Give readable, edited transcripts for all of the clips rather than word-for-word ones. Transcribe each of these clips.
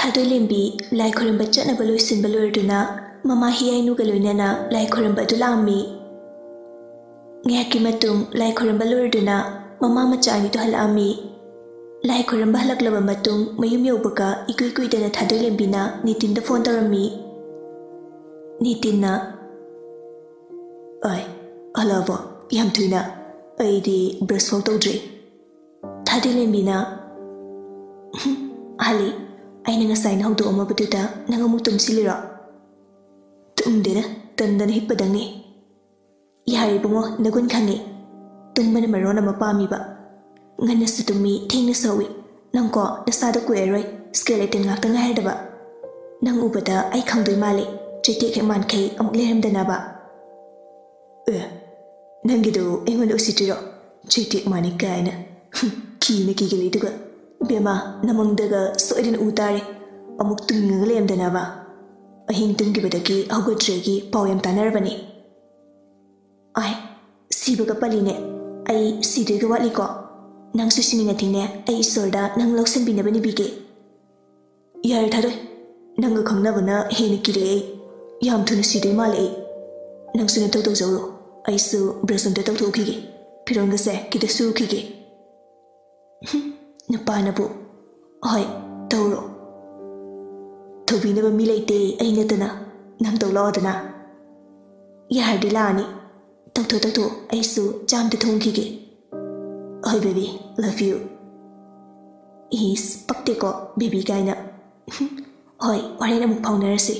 Thadoi lembi lai khoramba chatnaba loisinba loirduna mama hiyainu loinana lai khoramba adu lami. Ngayaki matung lai khoramba loirduna mama machani to halami. Lai khoramba halaklaba matung mayum yobaka ikui dana thadoi lembina Nitinda phone tarami. Nitinna Ai alavo yam tuina aidi brush photo dre. Thadoi lembina Ali aina ngasai na hawdo ama baduda nangamu tumsilira. Tumdena tandana hippadangni. Yari bungo nagun khangi. Tumbana marona mapami ba. Ngana satumi thengna sawi. Nangko nasada kueroi skeleton ngakta ngahirda ba. Nang ubada ay khangdoi male. Triti kay man kay amuk leramdana ba. Nangido engon usitiro. Triti mani kaina. Kina kigali duga. Bema namangdaga soidin utare amuk tunga lemdana ba. Ahing tungibadagi awgadregi pawem tanarbani. Ai sibaga paline ai sidiga waliko nang susininga thine ai sorda nang loksen binabani bige. Yar thadoi nang khangnabana hena kire yam thuna sidai male nang suna tawtaw zawro ai su brasonda tawthokige pironga se kida su kige. Napanabu Hoi tawro Tawbinaba mi leite ay natana nang tawlawadana. Yahardi lani tawtho ay su jamda thongkige. Hoi baby love you. Is pakte ko baby kaina. Hoi warena muk paunarasi.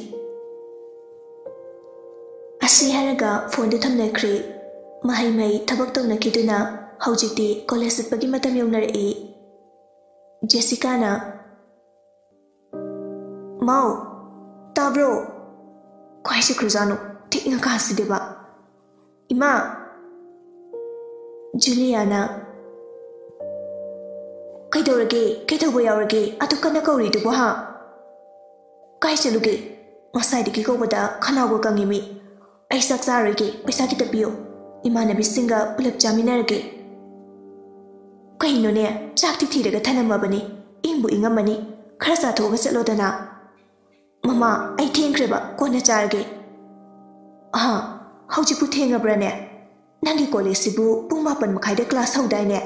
Asi haraga phone de thamnakre mahai mai thabak tawna haujikti college satpagi matam yonare. Jessica na Mau tabro Kwaisi kruzano Tikna kasi diba Ima Juliana Kaidorage Kaitawbo yaurage Atukana kauri dibo ha Kaisi luge Masai diki kobada Kanawa kangimi Ay saksarage Pesa kita piyo Ima nabi singa Pulap jaminarage Kaino ne Chakti thiraga thanamabani Ingbu ingamani Kharasa thoga setlodana Mama ai thengkreba kona charge Haujipu thengabrane Nangi college sibu pung 8 makhai da class haudai ne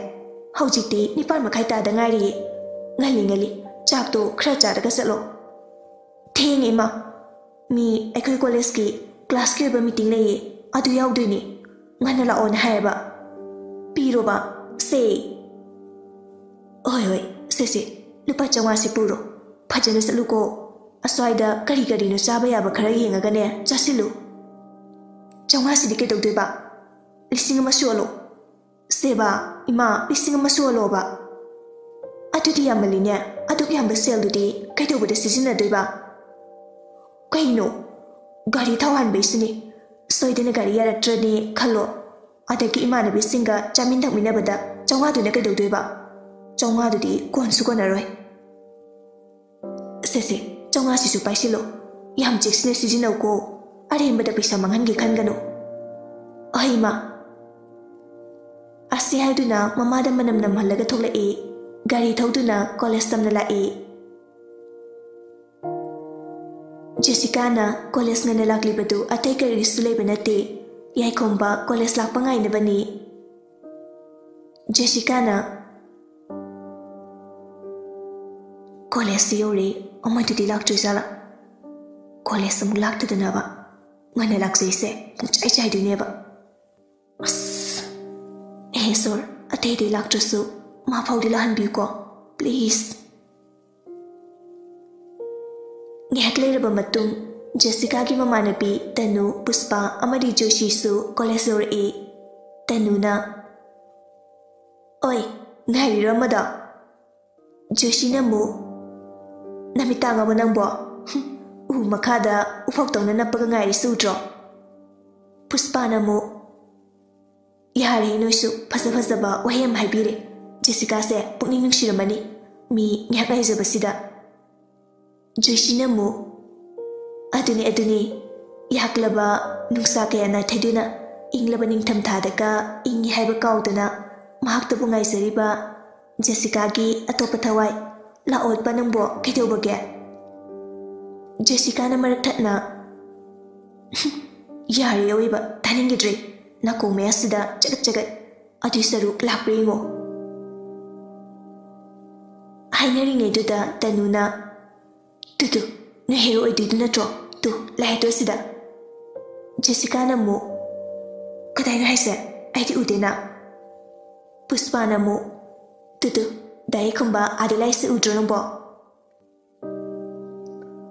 Haujikti 9 makhai ta da ngari ngali chakto khra charaga setlo Thengi ma Mi aikoi college ki class ke ba meeting le adu yaudini ngana la on haiba Piro ba say Oi, sesi, lupa cawa si puro. Pajana seluko. Aswaida kari no sabaya bakara yenga gane jasilu. Cawa si dike dog deba. Lising masualo. Seba ima lising masualo ba. Atu di yamalinya, atu yamba sel dudi kaito bude sisina deba. Kaino, gari tawan besini. Soidena gari yara trani kalo. Adaki imana besinga jamindang minabada. Cawa du neke dog deba. Chonga dudi kon su kon aroi. Sese, chonga sisu paisilo. Yam jiksne sijinaw ko. Arembada pisa manghangi khangano. Ahima. Asi haiduna mamada manam namhalaga thokla e. Gari thauduna college tamna la e. Jessica na college ngana lakli badu atai kari sulay banate. Yai komba college lakpa ngai na bani. Jessica na College yore amadudi laktrusala College amuk laktadana ngana laksaise chai chai duneba as sor atei de laktrusu ma faudi lahan bi ko please ngehaklera matung Jessica gi mamanabi Tanu Puspa amadi Joshi su college yore Tanu na Oi ngari ramada Joshi na mu Namitanga mo nang bo. Makada ufok na napagangay sutro. Puspana mo. Yari inusu pasa ba wahayam haibire. Jessica se pukning ng shiramani. Mi ngakay sa basida. Joshi na mo. Aduni. Yaklaba nung sa kaya na taduna. Inglaba ning tamtada ka. Ingi haiba kaudana. Mahakta po ngay sa riba. Jessica gi atopataway. Laot pa ng bo, kito bagay. Jessica na marak thatna yari Aroiba taningidre na ko me asida chagat adu saru lakpringo hainari nge duda tanuna tutu na hero edidu na tro tu laito sida Jessica na mo kadai na haise aidi udena Puspa na mo tutu dai kumba adilai se udronbo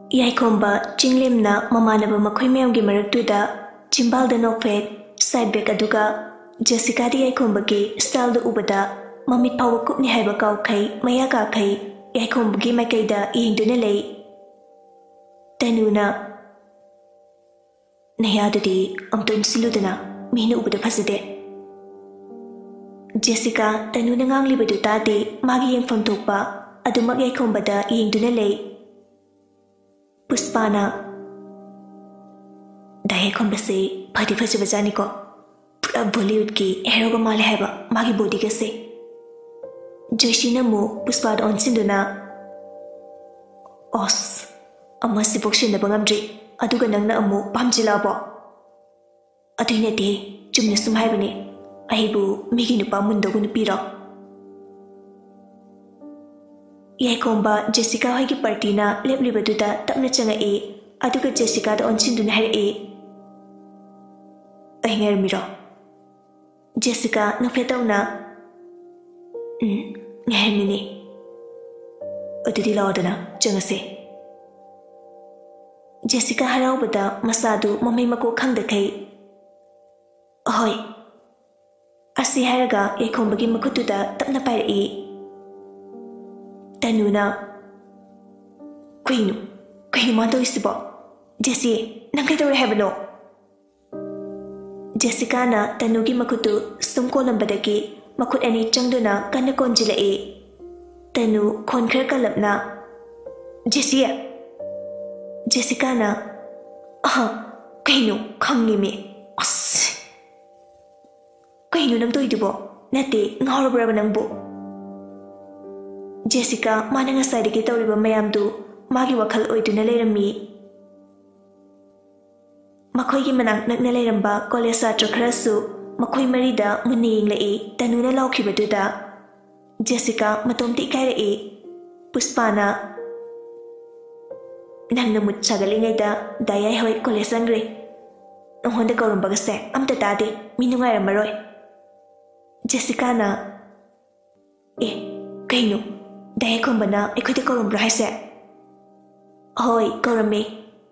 Yai komba chinglim na mamanaba makhoi mayam gi maraktuda chimbal da nokfet side back aduga Jessica di yai komba gi style da ubada mamit pawa kupni haiba kaw khai maya ka khai yai komba gi makai da yingduna lei tanuna naya dudi amton siludana mihna ubada phasade Jessica tanuna ngang libadu tade magi yengfam thokpa adumak yai komba da yingduna lei Puspana Daya kombase phadi phasi bajani ko pura Bollywood ki hero ko male haiba magi body ke se Joshina mo Puspa da onsinduna os amma si bokshin da bangamdri aduga nangna amu pamjila bo adine de chumna sum haibani aibu migi nupa mundo gu nupiro Yai komba Jessica hoigi party na leblibaduda tapna changa e aduga Jessica da onchinduna har e aingar miro Jessica no fetawna ngar mini adudi lawdana changa se Jessica harawbada masadu mamai mako khangda kai ahoi asi haraga yai komba gi makutuda tapna pair e Tanuna Queen Mando isibo Jessie nang kay habano Jessica na tanugi makutu sumko lambadagi makut ani changduna kana konjila e tanu konkhar kalapna Jessica na kaino khangni me as kaino nang toidubo nate ngawrabra nangbo Jessica mana ngasai dagi tawriba mayam du magi wakhal oiduna leirami makhoi gi manang nakna leiramba college satra kharasu makhoi marida munni yinglai tanuna laukhibaduda Jessica matomti kairai Puspana nangna mut sagalingai da dayai hoi college sangre nonghonda kauramba gase amta tade minungai ramaroi Jessica na kaino Daya kombana ikote korum brahise. Hoi korame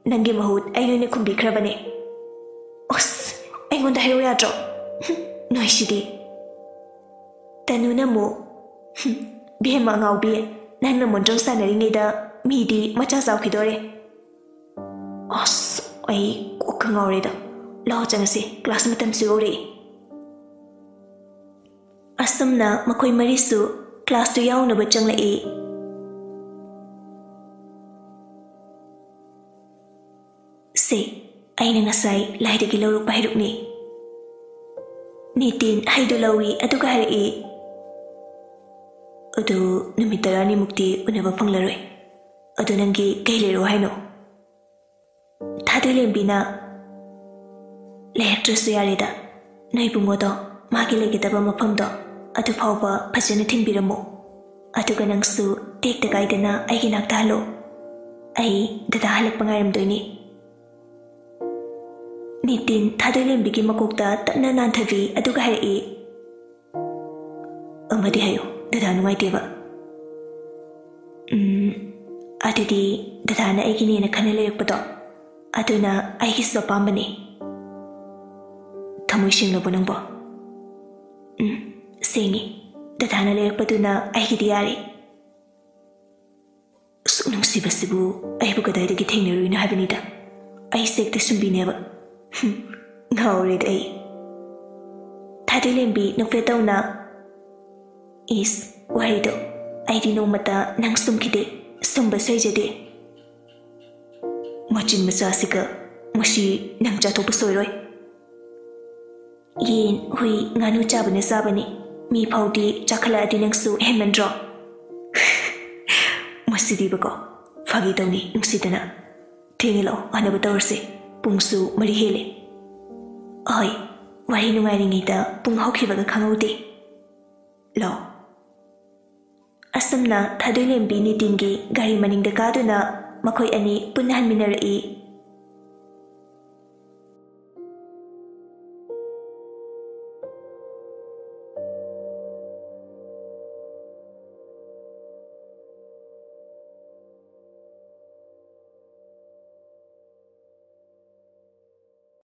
nangi mahut aino ne kumbi krabane. Os aingon da hero yadro. Noishidi. Tanuna mo. Bihema ngaubi nangna monjong sanari da midi macha saukidore. Os ai kokangore da. Law changase class matam sigore. Asamna makoi marisu Class tu yaw na bachang lai Se ay na ngasay lahi dagi lawruk pahiruk ni Nitin haido lawi adu kahari Adu numitarani mukti unaba panglaroy Adu nangi kailero haino Thadu lembina Lehtrusu yarida Naibungodo magi legitaba mapamdo Adu fawba phajana thinbiramo aduga nangsu tekta gaidana aigi nakta halo ai dada halak pangairamdoini Nitin thadoilembigi makokta tapna nanthavi aduga harai amadi hayo dada numaiteba adudi dadana aigi nena khana lerakpado aduna aigi sopambani thamoi singlobo nangbo Sengi, dadana lerakpaduna aigidi yari. Suknung sibu aibu kadayadagi thainaruyna habanida. Ai sekta sumbineba. Ngawred ai. Thadilembi nokfetawna is warido aidi nomata nang sumkide sumba saijade. Machin masasiga mashi nang jathopa soiroi. Yin hui nganu chabane sabani. Mi paudi chakala adinangsu henmandro. Masidi bako fagi tawni nungsidana ꯊꯦꯡꯉꯦ ꯂꯥꯛꯑꯣ ꯉꯟꯅꯕ ꯇꯧꯔꯁꯦ ꯄꯨꯡꯁꯨ 3 ꯍꯦꯜꯂꯦ ꯑꯍꯣꯏ ꯋꯥꯔꯤ ꯅꯨꯡꯉꯥꯏꯔꯤꯉꯩꯗ ꯄꯨꯡ ꯍꯧꯈꯤꯕꯒ ꯈꯪꯍꯧꯗꯦ ꯂꯥꯛꯑꯣ ꯑꯁꯨꯝꯅ ꯊꯥꯗꯣꯏꯂꯦꯝꯕꯤ ꯅꯤꯇꯤꯟꯒꯤ ꯒꯥꯔꯤ ꯃꯅꯤꯡꯗ ꯀꯥꯗꯨꯅ ꯃꯈꯣꯏ ꯑꯅꯤ ꯄꯨꯟꯅ ꯍꯟꯃꯤꯟꯅꯔꯛꯏ